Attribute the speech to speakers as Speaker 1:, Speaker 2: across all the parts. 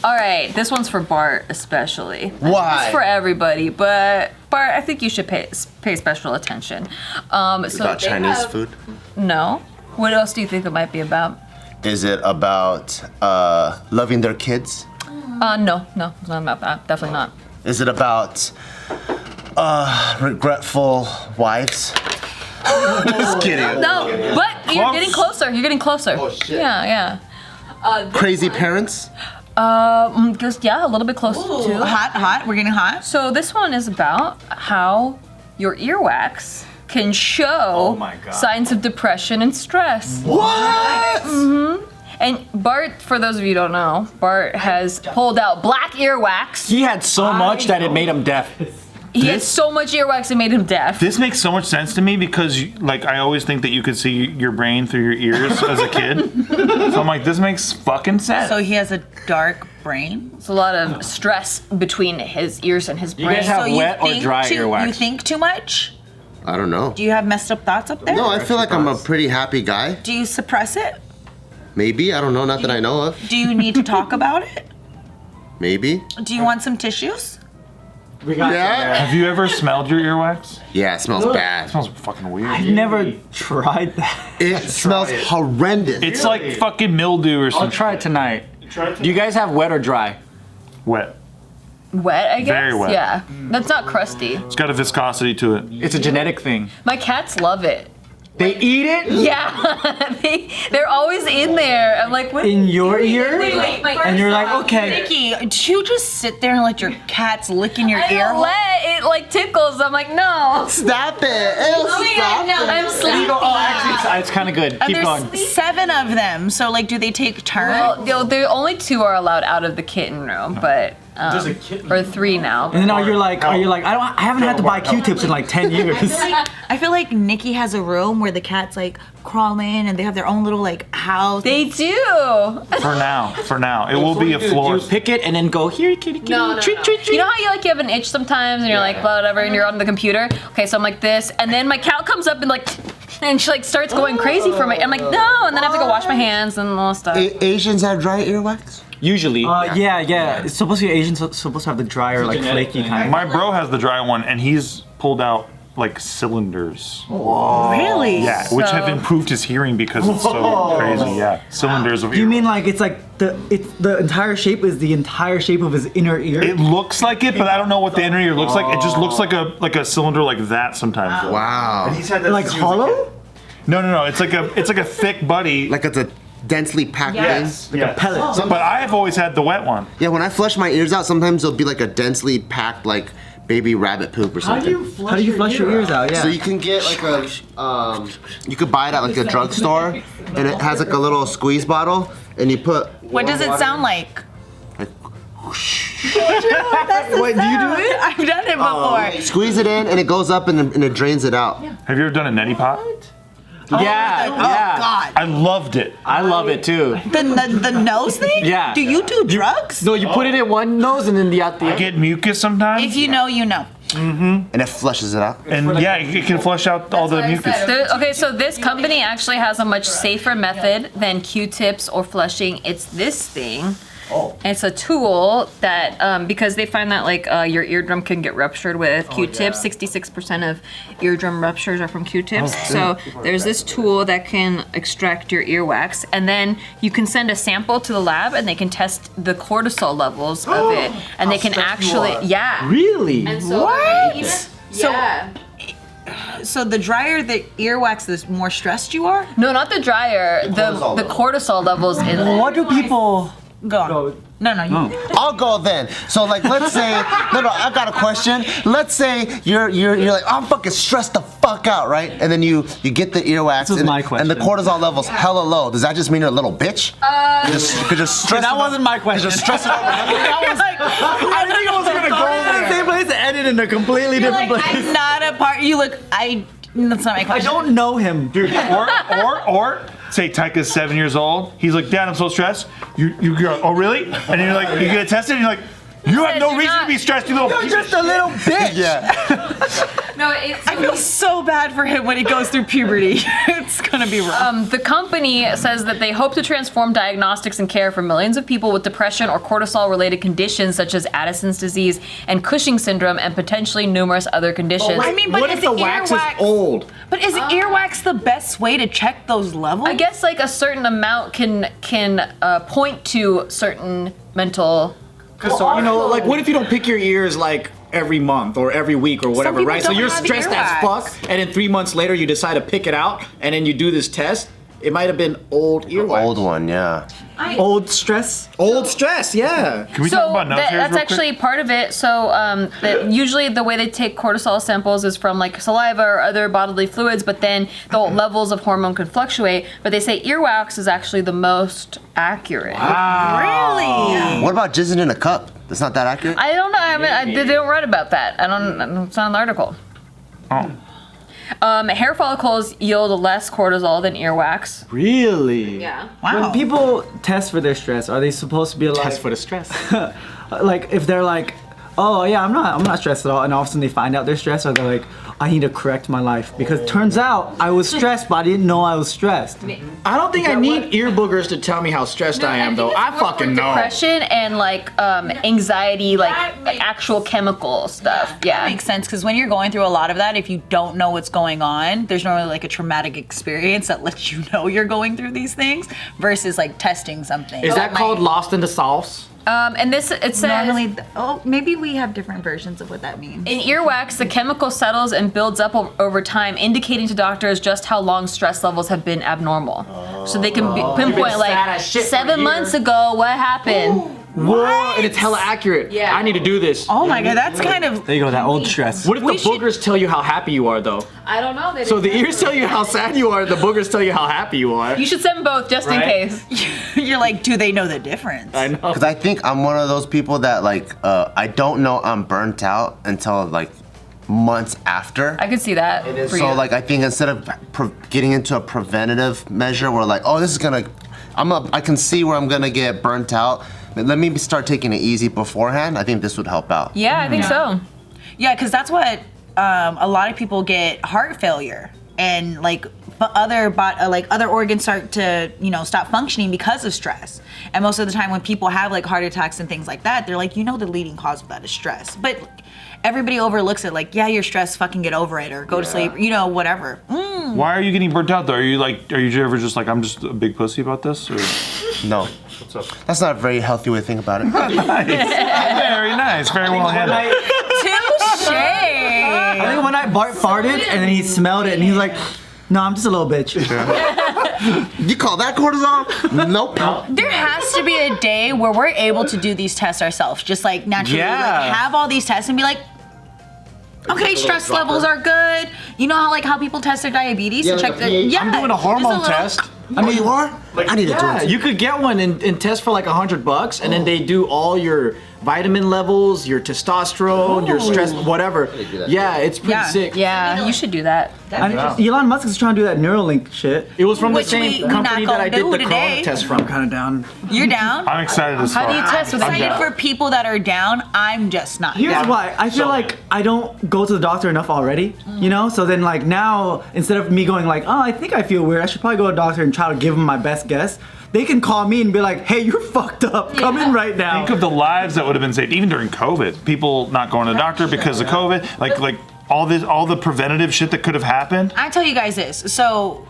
Speaker 1: All right, this one's for Bart especially.
Speaker 2: Why?
Speaker 1: It's for everybody, but Bart, I think you should pay special attention.
Speaker 2: About Chinese food?
Speaker 1: No. What else do you think it might be about?
Speaker 2: Is it about loving their kids?
Speaker 1: No, it's not about that. Definitely not.
Speaker 2: Is it about regretful wives? Just kidding.
Speaker 1: No, but you're getting closer. You're getting closer.
Speaker 2: Oh, shit.
Speaker 1: Yeah.
Speaker 2: Crazy parents?
Speaker 1: Just, yeah, a little bit closer too.
Speaker 3: Hot. We're getting hot.
Speaker 1: So this one is about how your earwax can show signs of depression and stress.
Speaker 2: What?
Speaker 1: And Bart, for those of you who don't know, Bart has pulled out black earwax.
Speaker 4: He had so much that it made him deaf.
Speaker 1: He had so much earwax it made him deaf.
Speaker 5: This makes so much sense to me because, like, I always think that you could see your brain through your ears as a kid. So I'm like, this makes fucking sense.
Speaker 3: So he has a dark brain.
Speaker 1: It's a lot of stress between his ears and his brain.
Speaker 4: You guys have
Speaker 3: So
Speaker 4: wet or dry earwax?
Speaker 3: You think too much?
Speaker 2: I don't know.
Speaker 3: Do you have messed up thoughts up there?
Speaker 2: No, I feel like I'm a pretty happy guy.
Speaker 3: Do you suppress it?
Speaker 2: Maybe, I don't know, not that I know of.
Speaker 3: Do you need to talk about it?
Speaker 2: Maybe.
Speaker 3: Do you want some tissues?
Speaker 4: We got
Speaker 2: Yeah.
Speaker 5: Have you ever smelled your earwax?
Speaker 2: Yeah, it smells
Speaker 5: It
Speaker 2: bad.
Speaker 5: smells fucking weird.
Speaker 4: I've never tried that.
Speaker 2: It smells horrendous.
Speaker 5: It's like fucking mildew or
Speaker 4: I'll
Speaker 5: something.
Speaker 4: try it tonight. Do you guys have wet or dry?
Speaker 5: Wet.
Speaker 1: Wet, I guess?
Speaker 5: Very wet.
Speaker 1: Yeah. That's not crusty.
Speaker 5: It's got a viscosity to it.
Speaker 4: It's a genetic thing.
Speaker 1: My cats love it.
Speaker 4: They eat it?
Speaker 1: Yeah. They're always in there. I'm like, what?
Speaker 4: In your ear?
Speaker 1: Wait.
Speaker 4: And you're like, okay.
Speaker 3: Nikki, do you just sit there and let your cats lick in your
Speaker 1: I
Speaker 3: ear
Speaker 1: don't
Speaker 3: hole?
Speaker 1: let it like tickles. I'm like, no.
Speaker 2: Stop it! Ew, stop it.
Speaker 1: I'm sleeping.
Speaker 4: Oh, actually, it's kind of good. Keep
Speaker 3: There's
Speaker 4: going.
Speaker 3: 7 of them, so like, do they take turns?
Speaker 1: Well, the only 2 are allowed out of the kitten room, but or 3 now.
Speaker 4: And then you're like, I haven't had to buy Q-tips in like 10 years.
Speaker 3: I feel like Nikki has a room where the cats like crawl in and they have their own little like house.
Speaker 1: They do.
Speaker 5: For now. It will be a floor.
Speaker 4: You pick it and then go, here, kitty, kitty.
Speaker 1: No.
Speaker 4: Treat.
Speaker 1: You know how you have an itch sometimes and you're like, whatever, and you're on the computer? Okay, so I'm like this, and then my cat comes up and like, and she like starts going crazy for me. I'm like, no, and then I have to go wash my hands and all stuff.
Speaker 2: Asians have dry earwax?
Speaker 4: Usually. Yeah. It's supposed to be Asians supposed to have the drier, like flaky kind.
Speaker 5: My bro has the dry one, and he's pulled out like cylinders.
Speaker 3: Really?
Speaker 5: Yeah, which have improved his hearing because it's so crazy. Yeah, cylinders of ear.
Speaker 4: You mean like it's like the entire shape is the entire shape of his inner ear?
Speaker 5: It looks like it, but I don't know what the inner ear looks like. It just looks like a cylinder like that sometimes.
Speaker 2: Wow.
Speaker 6: He's had that
Speaker 4: Like
Speaker 6: since he was a
Speaker 4: hollow?
Speaker 5: No. It's like a thick buddy.
Speaker 2: Like it's a densely packed thing?
Speaker 4: Like a pellet.
Speaker 5: But I have always had the wet one.
Speaker 2: Yeah, when I flush my ears out, sometimes it'll be like a densely packed like baby rabbit poop or something.
Speaker 4: How do you flush your ears out? Yeah.
Speaker 2: So you can get like you could buy it at like a drugstore, and it has like a little squeeze bottle, and you put.
Speaker 3: What does it sound like?
Speaker 2: Like,
Speaker 3: Wait, do you do it? I've done it before.
Speaker 2: squeeze it in, and it goes up and it drains it out.
Speaker 5: Have you ever done a neti pot?
Speaker 4: yeah.
Speaker 3: God.
Speaker 5: I loved it.
Speaker 4: I love it too.
Speaker 3: The nose thing?
Speaker 4: Yeah.
Speaker 3: Do you do drugs?
Speaker 4: No, you put it in one nose and then the other.
Speaker 5: I get mucus sometimes.
Speaker 3: If you know, you know.
Speaker 2: And it flushes it out.
Speaker 5: And yeah, it can flush out all the mucus.
Speaker 1: Okay, so this company actually has a much safer method than Q-tips or flushing. It's this thing. It's a tool that, because they find that like your eardrum can get ruptured with Q-tips. 66% of eardrum ruptures are from Q-tips. So there's this tool that can extract your earwax, and then you can send a sample to the lab, and they can test the cortisol levels of it, and they can actually,
Speaker 4: Really?
Speaker 1: And so
Speaker 3: What?
Speaker 1: Yeah.
Speaker 3: So the drier the earwax, the more stressed you are?
Speaker 1: No, not the dryer. The cortisol levels in there.
Speaker 4: What do people?
Speaker 3: Go on. No, you.
Speaker 2: I'll go then. So like, let's say, no, I got a question. Let's say you're like, I'm fucking stressed the fuck out, right? And then you get the earwax,
Speaker 4: This was my question.
Speaker 2: and the cortisol level's hella low. Does that just mean you're a little bitch? You just stress.
Speaker 4: That wasn't my question.
Speaker 2: Just stress it over.
Speaker 4: I didn't think I was gonna go there. Same place, ended in a completely different place.
Speaker 3: I'm not a part. You look. That's not my
Speaker 4: I
Speaker 3: question.
Speaker 4: don't know him, dude.
Speaker 5: Or say Tyka's 7 years old. He's like, Dad, I'm so stressed. You're like, oh really? And you're like, you get tested, and you're like, You have no
Speaker 1: you're
Speaker 5: reason
Speaker 1: not-
Speaker 5: to be stressed, you little
Speaker 4: You're
Speaker 5: piece
Speaker 4: just a little bitch.
Speaker 2: Yeah.
Speaker 1: No, it's.
Speaker 3: I feel so bad for him when he goes through puberty. It's gonna be rough.
Speaker 1: The company says that they hope to transform diagnostics and care for millions of people with depression or cortisol-related conditions such as Addison's disease and Cushing syndrome and potentially numerous other conditions.
Speaker 3: I mean, but
Speaker 4: what
Speaker 3: is
Speaker 4: if the wax is
Speaker 3: earwax-
Speaker 4: old?
Speaker 3: But is earwax the best way to check those levels?
Speaker 1: I guess like a certain amount can point to certain mental disorders.
Speaker 4: You know, like what if you don't pick your ears like every month or every week or whatever,
Speaker 3: people
Speaker 4: right? So
Speaker 3: don't
Speaker 4: you're
Speaker 3: have
Speaker 4: stressed as
Speaker 3: earwax.
Speaker 4: fuck, and then 3 months later you decide to pick it out, and then you do this test. It might have been old earwax.
Speaker 2: Old one, yeah.
Speaker 4: Old stress. Old stress, yeah.
Speaker 5: Can we talk about nose hairs
Speaker 1: that's
Speaker 5: real quick?
Speaker 1: actually part of it. So that usually the way they take cortisol samples is from like saliva or other bodily fluids, but then the levels of hormone can fluctuate. But they say earwax is actually the most accurate.
Speaker 3: Really?
Speaker 2: What about jizzing in a cup? That's not that accurate?
Speaker 1: I don't know. They don't write about that. It's not in the article.
Speaker 5: Oh.
Speaker 1: Hair follicles yield less cortisol than earwax.
Speaker 4: Really?
Speaker 1: Yeah.
Speaker 3: Wow.
Speaker 6: When people test for their stress, are they supposed to be like,
Speaker 4: Test for the stress.
Speaker 6: like if they're like, oh yeah, I'm not stressed at all, and all of a sudden they find out they're stressed, or they're like, I need to correct my life because turns out I was stressed, but I didn't know I was stressed.
Speaker 4: I don't think I need ear boogers to tell me how stressed I am, though. I fucking know.
Speaker 1: Depression and like anxiety, like actual chemical stuff. Yeah.
Speaker 3: That makes sense because when you're going through a lot of that, if you don't know what's going on, there's normally like a traumatic experience that lets you know you're going through these things versus like testing something.
Speaker 4: Is that called lost in the sauce?
Speaker 1: And this it says
Speaker 3: normally? Maybe we have different versions of what that means.
Speaker 1: in earwax, the chemical settles and builds up over time, indicating to doctors just how long stress levels have been abnormal. So they can pinpoint
Speaker 4: sad
Speaker 1: like
Speaker 4: as shit for
Speaker 1: 7
Speaker 4: years.
Speaker 1: months ago what happened.
Speaker 4: Whoa, and it's hella accurate.
Speaker 1: Yeah.
Speaker 4: I need to do this.
Speaker 3: Oh my god, that's kind of.
Speaker 6: There you go, that old stress.
Speaker 4: What if the boogers tell you how happy you are, though?
Speaker 1: I don't know.
Speaker 4: So the ears tell you how sad you are, the boogers tell you how happy you are.
Speaker 1: You should send both just in
Speaker 4: Right?
Speaker 1: case.
Speaker 3: You're like, do they know the difference?
Speaker 4: I know.
Speaker 2: Because I think I'm one of those people that like, I don't know I'm burnt out until like months after.
Speaker 1: I could see that. For
Speaker 2: So
Speaker 1: you.
Speaker 2: like I think instead of getting into a preventative measure where like, oh, this is gonna, I can see where I'm gonna get burnt out. Let me start taking it easy beforehand. I think this would help out.
Speaker 1: Yeah, I think so.
Speaker 3: Yeah, because that's what a lot of people get heart failure and like other organs start to stop functioning because of stress. And most of the time when people have like heart attacks and things like that, they're like, the leading cause of that is stress. But everybody overlooks it like, yeah, you're stressed, fucking get over it or go to sleep, whatever.
Speaker 5: Why are you getting burnt out though? Are you ever just like, I'm just a big pussy about this? Or?
Speaker 2: No.
Speaker 5: What's up?
Speaker 2: That's not a very healthy way to think about it.
Speaker 5: Very nice, very well handled.
Speaker 3: Touche!
Speaker 6: I think one night Bart farted and then he smelled it and he's like, no, I'm just a little bitch.
Speaker 2: You call that cortisol? Nope.
Speaker 3: There has to be a day where we're able to do these tests ourselves, just like naturally,
Speaker 5: Yeah.
Speaker 3: like have all these tests and be like, okay, stress levels are good. You know how people test their diabetes
Speaker 2: Yeah,
Speaker 3: to
Speaker 2: like
Speaker 3: check
Speaker 2: a pH?
Speaker 3: yeah,
Speaker 4: I'm doing a
Speaker 3: just
Speaker 4: hormone
Speaker 3: little-
Speaker 4: test.
Speaker 2: I mean, you are? I need to do
Speaker 4: Yeah,
Speaker 2: it.
Speaker 4: you could get one and test for like $100, and then they do all your vitamin levels, your testosterone, your stress, whatever. Yeah, it's pretty sick.
Speaker 1: Yeah, you should do that.
Speaker 6: I mean, Elon Musk is trying to do that Neuralink shit.
Speaker 4: It was from
Speaker 3: Which
Speaker 4: the same
Speaker 3: we not
Speaker 4: company that I did
Speaker 3: gonna
Speaker 4: the
Speaker 3: do
Speaker 4: corona
Speaker 3: today.
Speaker 4: test from.
Speaker 6: Kind of down.
Speaker 3: You're down?
Speaker 5: I'm excited as fuck.
Speaker 1: How do you test with
Speaker 3: I'm
Speaker 1: that?
Speaker 3: excited for people that are down. I'm just not
Speaker 6: Here's
Speaker 3: down.
Speaker 6: why. I feel like I don't go to the doctor enough already, So then like now, instead of me going like, oh, I think I feel weird, I should probably go to the doctor and try to give him my best guess. They can call me and be like, hey, you're fucked up. Come in right now.
Speaker 5: Think of the lives that would have been saved, even during COVID. People not going to the doctor because of COVID. Like all the preventative shit that could have happened.
Speaker 3: I tell you guys this. So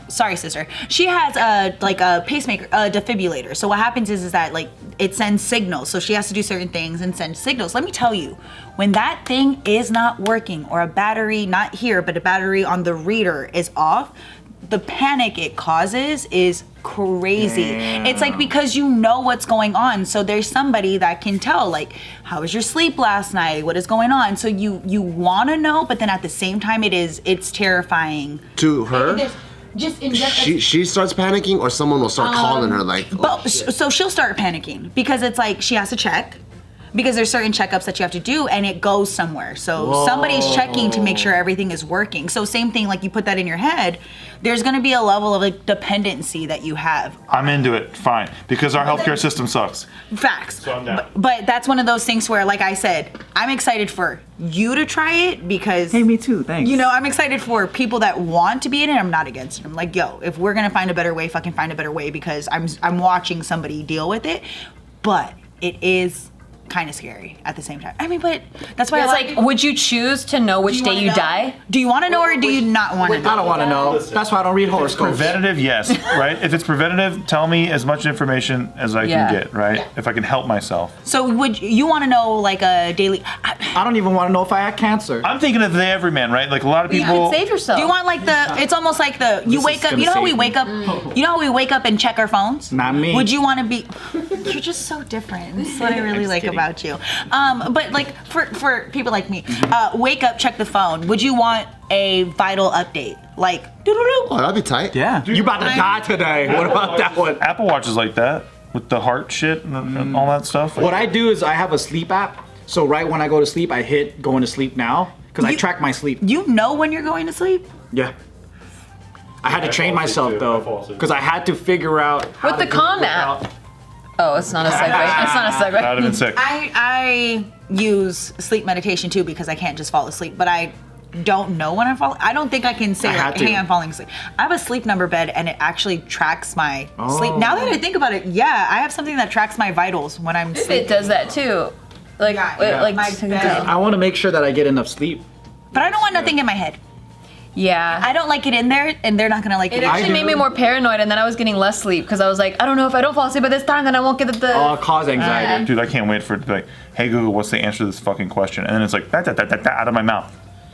Speaker 3: sorry, sister. She has a pacemaker, a defibrillator. So what happens is that like it sends signals. So she has to do certain things and send signals. Let me tell you, when that thing is not working or a battery, not here, but a battery on the reader is off, the panic it causes is crazy. It's like because you know what's going on. So there's somebody that can tell like, how was your sleep last night? What is going on? So you want to know, but then at the same time it's terrifying.
Speaker 2: To her?
Speaker 3: Just in general.
Speaker 2: She starts panicking or someone will start calling her like,
Speaker 3: But so she'll start panicking because it's like she has to check. because there's certain checkups that you have to do and it goes somewhere. So somebody's checking to make sure everything is working. So same thing, like you put that in your head, there's gonna be a level of like dependency that you have.
Speaker 5: I'm into it, fine, because our healthcare system sucks.
Speaker 3: Facts.
Speaker 5: So I'm down.
Speaker 3: But that's one of those things where, like I said, I'm excited for you to try it because
Speaker 6: Hey, me too. Thanks.
Speaker 3: you know, I'm excited for people that want to be in it. I'm not against it. I'm like, yo, if we're gonna find a better way, fucking find a better way because I'm watching somebody deal with it. But it is kind of scary at the same time. I mean, but that's why
Speaker 1: It's
Speaker 3: I
Speaker 1: like, would you choose to know which day you die?
Speaker 3: Do you want to know or do you not want to know?
Speaker 4: I don't want to know. That's why I don't read horoscopes.
Speaker 5: Preventative, yes, right? If it's preventative, tell me as much information as I
Speaker 1: Yeah.
Speaker 5: can get, right? If I can help myself.
Speaker 3: So would you want to know like a daily?
Speaker 4: I don't even want to know if I had cancer.
Speaker 5: I'm thinking of the everyman, right? Like a lot of people.
Speaker 1: Save yourself.
Speaker 3: Do you want like the? It's almost like the you
Speaker 4: This
Speaker 3: wake
Speaker 4: is
Speaker 3: up.
Speaker 4: gonna
Speaker 3: You know how we
Speaker 4: save
Speaker 3: wake up. You know how we wake up and check our phones.
Speaker 4: Not me.
Speaker 3: Would you want to be? You're just so different. That's what I really like
Speaker 4: kidding.
Speaker 3: about you. But like for people like me, wake up, check the phone. Would you want a vital update? Like doo-doo-doo.
Speaker 2: Oh, that'd be tight.
Speaker 6: Yeah.
Speaker 4: You about to die today. What about that one?
Speaker 5: Apple Watch is like that with the heart shit and all that stuff.
Speaker 4: What I do is I have a sleep app. So right when I go to sleep, I hit going to sleep now because I
Speaker 3: You-
Speaker 4: track my sleep.
Speaker 3: You know when you're going to sleep.
Speaker 4: Yeah. I had to train myself though because I had to figure out how
Speaker 1: With
Speaker 4: to
Speaker 1: the
Speaker 4: do it
Speaker 1: Calm app.
Speaker 4: without-
Speaker 1: Oh, it's not a segue. It's not a
Speaker 5: That would
Speaker 1: segue.
Speaker 5: have been sick.
Speaker 3: I use sleep medication too because I can't just fall asleep. But I don't know when I fall. I don't think I can say
Speaker 4: I had
Speaker 3: like,
Speaker 4: to.
Speaker 3: hey, I'm falling asleep. I have a sleep number bed and it actually tracks my sleep. Now that I think about it, yeah, I have something that tracks my vitals when I'm
Speaker 1: It
Speaker 3: sleeping.
Speaker 1: does that too. Like,
Speaker 3: Yeah.
Speaker 1: like
Speaker 3: My bed.
Speaker 4: I want to make sure that I get enough sleep.
Speaker 3: But I don't want nothing in my head.
Speaker 1: yeah.
Speaker 3: I don't like it in there, and they're not gonna like it.
Speaker 1: It actually made me more paranoid, and then I was getting less sleep because I was like, I don't know if I don't fall asleep at this time, then I won't get the.
Speaker 4: Cause anxiety.
Speaker 5: Dude, I can't wait for it to be like, hey Google, what's the answer to this fucking question? And then it's like, da, da, da, da, da, out of my mouth.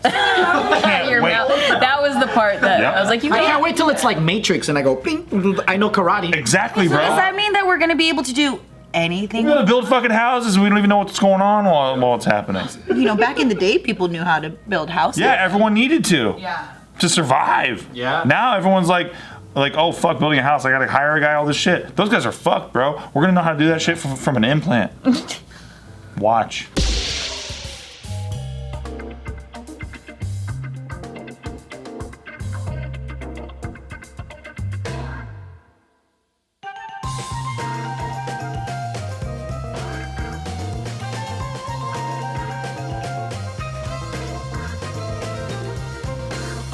Speaker 1: your
Speaker 5: wait.
Speaker 1: mouth. That was the part that
Speaker 5: Yep.
Speaker 1: I was like, you
Speaker 4: I can't
Speaker 1: can't.
Speaker 4: wait till it's like Matrix and I go, bing, I know karate.
Speaker 5: Exactly,
Speaker 3: So does
Speaker 5: bro.
Speaker 3: that mean that we're gonna be able to do anything?
Speaker 5: We're gonna build fucking houses and we don't even know what's going on while it's happening.
Speaker 3: You know, back in the day, people knew how to build houses.
Speaker 5: Yeah, everyone needed to.
Speaker 3: Yeah.
Speaker 5: To survive.
Speaker 4: Yeah.
Speaker 5: Now everyone's like, oh fuck, building a house. I gotta hire a guy. All this shit. Those guys are fucked, bro. We're gonna know how to do that shit from an implant. Watch.